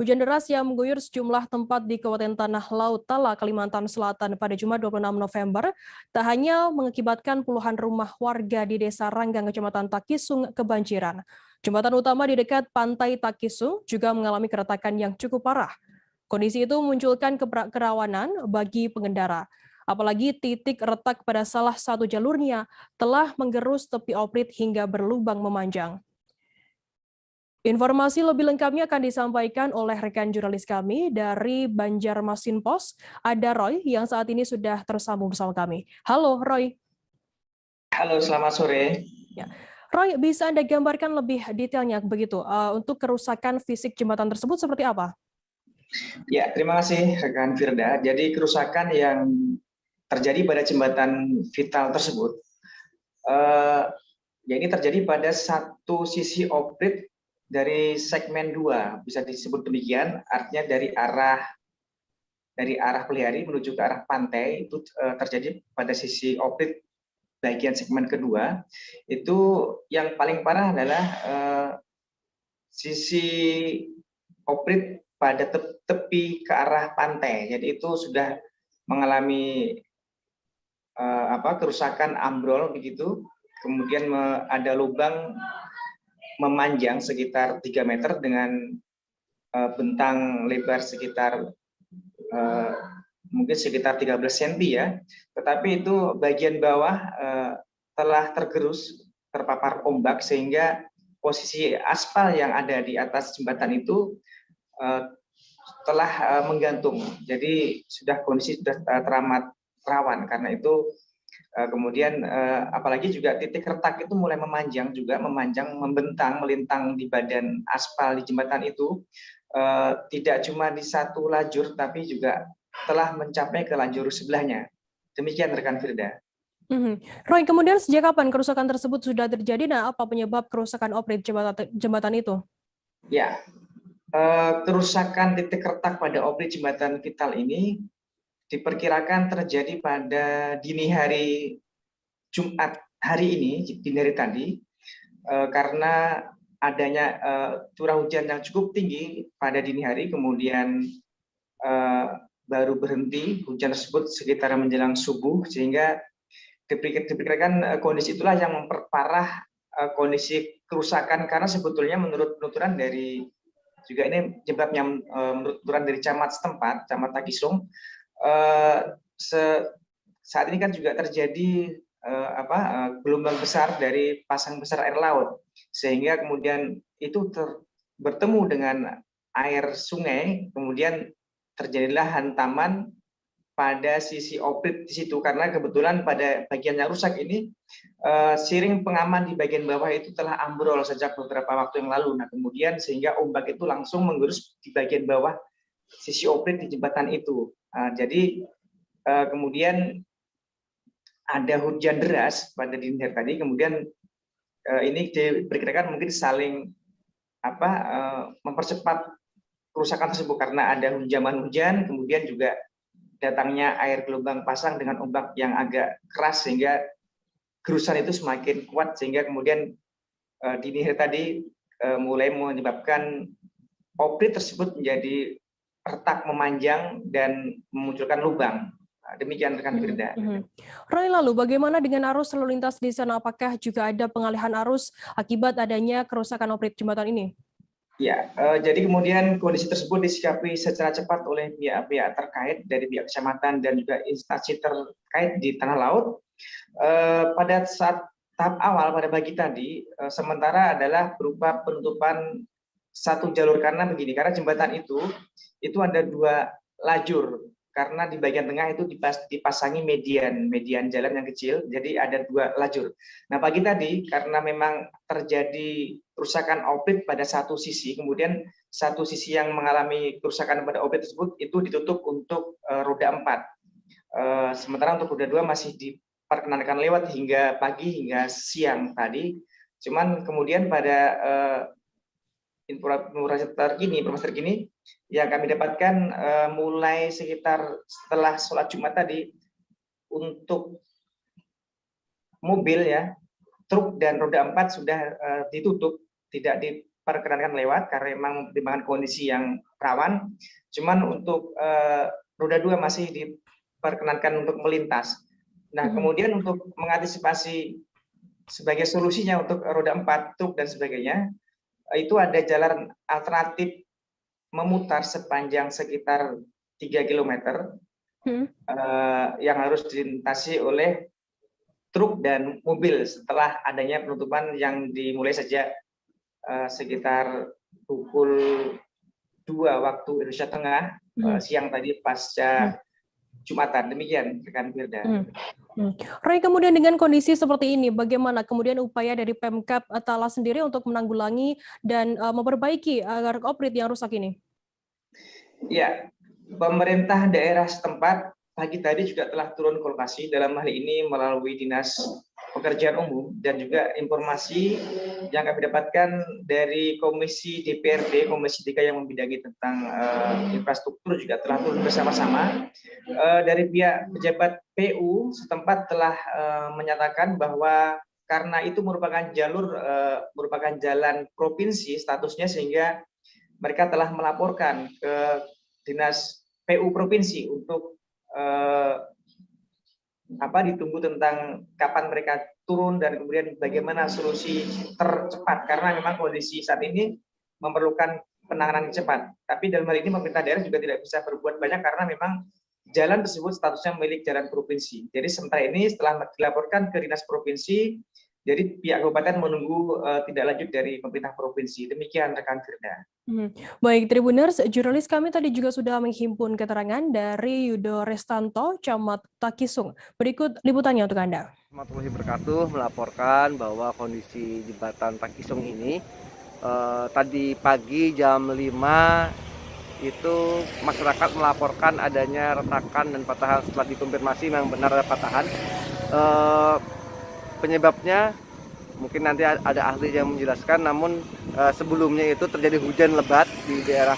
Hujan deras yang mengguyur sejumlah tempat di Kabupaten Tanah Laut Tala, Kalimantan Selatan pada Jumat 26 November tak hanya mengakibatkan puluhan rumah warga di Desa Ranggang, Kecamatan Takisung kebanjiran. Jembatan utama di dekat pantai Takisung juga mengalami keretakan yang cukup parah. Kondisi itu memunculkan kerawanan bagi pengendara. Apalagi titik retak pada salah satu jalurnya telah menggerus tepi oprit hingga berlubang memanjang. Informasi lebih lengkapnya akan disampaikan oleh rekan jurnalis kami dari Banjarmasin Pos, ada Roy yang saat ini sudah tersambung bersama kami. Halo Roy. Halo, selamat sore. Ya. Roy, bisa Anda gambarkan lebih detailnya begitu untuk kerusakan fisik jembatan tersebut seperti apa? Ya, terima kasih rekan Firda. Jadi kerusakan yang terjadi pada jembatan vital tersebut, ya ini terjadi pada satu sisi oprit dari segmen 2, bisa disebut demikian, artinya dari arah Pelihari menuju ke arah pantai itu terjadi pada sisi oprit bagian segmen kedua. Itu yang paling parah adalah sisi oprit pada tepi ke arah pantai. Jadi itu sudah mengalami kerusakan ambrol begitu. Kemudian ada lubang memanjang sekitar 3 meter dengan bentang lebar sekitar mungkin sekitar 13 cm ya. Tetapi itu bagian bawah telah terpapar ombak sehingga posisi aspal yang ada di atas jembatan itu telah menggantung. Jadi kondisi sudah teramat rawan. Karena itu kemudian apalagi juga titik retak itu mulai memanjang, membentang, melintang di badan aspal di jembatan itu. Tidak cuma di satu lajur, tapi juga telah mencapai ke lajur sebelahnya. Demikian rekan Firda. Roy, kemudian sejak kapan kerusakan tersebut sudah terjadi dan apa penyebab kerusakan oprit jembatan itu? Ya, kerusakan titik retak pada oprit jembatan vital ini diperkirakan terjadi pada dini hari Jumat hari ini, dini hari tadi, karena adanya curah hujan yang cukup tinggi pada dini hari, kemudian baru berhenti hujan tersebut sekitar menjelang subuh, sehingga diperkirakan kondisi itulah yang memperparah kondisi kerusakan, karena sebetulnya menurut penuturan dari juga ini penyebabnya menurut penuturan dari camat setempat, Camat Takisung, saat ini kan juga terjadi gelombang besar dari pasang besar air laut, sehingga kemudian itu bertemu dengan air sungai, kemudian terjadilah hantaman pada sisi oprit di situ, karena kebetulan pada bagian yang rusak ini siring pengaman di bagian bawah itu telah ambrol sejak beberapa waktu yang lalu. Nah, kemudian sehingga ombak itu langsung menggerus di bagian bawah sisi oprit di jembatan itu. Jadi kemudian ada hujan deras pada dini hari tadi, kemudian ini diperkirakan mungkin saling mempercepat kerusakan tersebut karena ada hunjaman hujan, kemudian juga datangnya air gelombang pasang dengan ombak yang agak keras sehingga gerusan itu semakin kuat, sehingga kemudian dini hari tadi mulai menyebabkan oprit tersebut menjadi retak, memanjang dan memunculkan lubang. Demikian rekan Firda. Roy, lalu bagaimana dengan arus lalu lintas di sana? Apakah juga ada pengalihan arus akibat adanya kerusakan oprit jembatan ini? Ya, jadi kemudian kondisi tersebut disikapi secara cepat oleh pihak-pihak terkait dari pihak kecamatan dan juga instansi terkait di Tanah Laut. Pada saat tahap awal pada pagi tadi, sementara adalah berupa penutupan satu jalur, karena jembatan itu ada 2 lajur, karena di bagian tengah itu dipasangi median jalan yang kecil, jadi ada 2 lajur. Nah, pagi tadi karena memang terjadi kerusakan oprit pada satu sisi, kemudian satu sisi yang mengalami kerusakan pada oprit tersebut itu ditutup untuk roda 4. Sementara untuk roda 2 masih diperkenankan lewat hingga pagi hingga siang tadi. Cuman kemudian pada informasi terkini yang kami dapatkan mulai sekitar setelah sholat Jumat tadi, untuk mobil ya, truk dan roda 4 sudah ditutup, tidak diperkenankan lewat karena memang mempertimbangkan kondisi yang rawan. Cuman untuk roda 2 masih diperkenankan untuk melintas. Nah, kemudian untuk mengantisipasi sebagai solusinya untuk roda 4, truk dan sebagainya, itu ada jalan alternatif memutar sepanjang sekitar 3 km yang harus dilintasi oleh truk dan mobil setelah adanya penutupan yang dimulai sejak sekitar pukul 2 waktu Indonesia Tengah siang tadi pasca Jumatan. Demikian rekan Firda. Roy, kemudian dengan kondisi seperti ini, bagaimana kemudian upaya dari Pemkab Tala sendiri untuk menanggulangi dan memperbaiki agar oprit yang rusak ini? Ya, pemerintah daerah setempat pagi tadi juga telah turun ke lokasi, dalam hal ini melalui Dinas Pekerjaan Umum, dan juga informasi yang kami dapatkan dari Komisi DPRD, Komisi 3 yang membidangi tentang infrastruktur juga telah turun bersama-sama. Dari pihak pejabat PU setempat telah menyatakan bahwa karena itu merupakan jalan provinsi statusnya, sehingga mereka telah melaporkan ke Dinas PU Provinsi untuk ditunggu tentang kapan mereka turun dan kemudian bagaimana solusi tercepat, karena memang kondisi saat ini memerlukan penanganan cepat. Tapi dalam hal ini pemerintah daerah juga tidak bisa berbuat banyak karena memang jalan tersebut statusnya milik jalan provinsi. Jadi sementara ini setelah dilaporkan ke Dinas Provinsi, jadi pihak kabupaten menunggu tindak lanjut dari pemerintah provinsi. Demikian rekan Firda. Baik, Tribuners, jurnalis kami tadi juga sudah menghimpun keterangan dari Yudo Restanto, Camat Takisung. Berikut liputannya untuk Anda. Warahmatullahi wabarakatuh, melaporkan bahwa kondisi jembatan Takisung ini tadi pagi jam 5 itu masyarakat melaporkan adanya retakan dan patahan. Setelah dikonfirmasi memang benar ada patahan. Penyebabnya mungkin nanti ada ahli yang menjelaskan, namun sebelumnya itu terjadi hujan lebat di daerah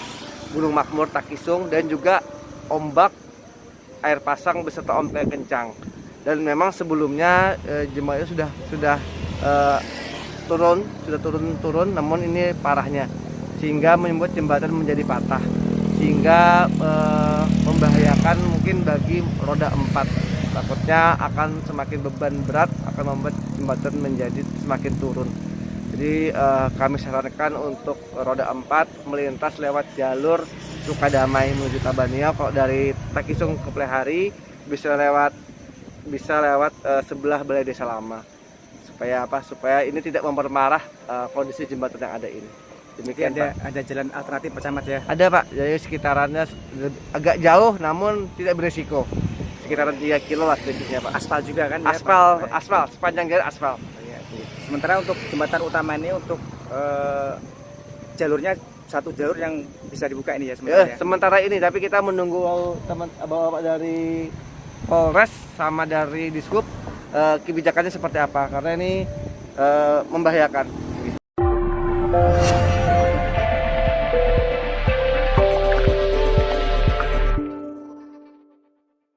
Gunung Makmur Takisung dan juga ombak air pasang beserta ombak kencang. Dan memang sebelumnya jembatan sudah turun, namun ini parahnya sehingga membuat jembatan menjadi patah, sehingga membahayakan mungkin bagi roda 4. Takutnya akan semakin beban berat, akan membuat jembatan menjadi semakin turun. Jadi kami sarankan untuk roda 4 melintas lewat jalur Sukadamai menuju Tabanio. Kalau dari Takisung ke Plehari bisa lewat sebelah Balai Desa Lama. Supaya ini tidak memperparah kondisi jembatan yang ada ini. Demikian, ada jalan alternatif Pak Camat ya? Ada Pak, jadi sekitarannya agak jauh namun tidak berisiko. Sekitaran 3 kilo lah sedikitnya Pak. Aspal juga kan? Aspal, sepanjang jalan aspal. Sementara untuk jembatan utama ini untuk jalurnya satu jalur yang bisa dibuka ini ya sebenarnya? Sementara ini, tapi kita menunggu bapak dari Polres sama dari Dishub kebijakannya seperti apa, karena ini membahayakan.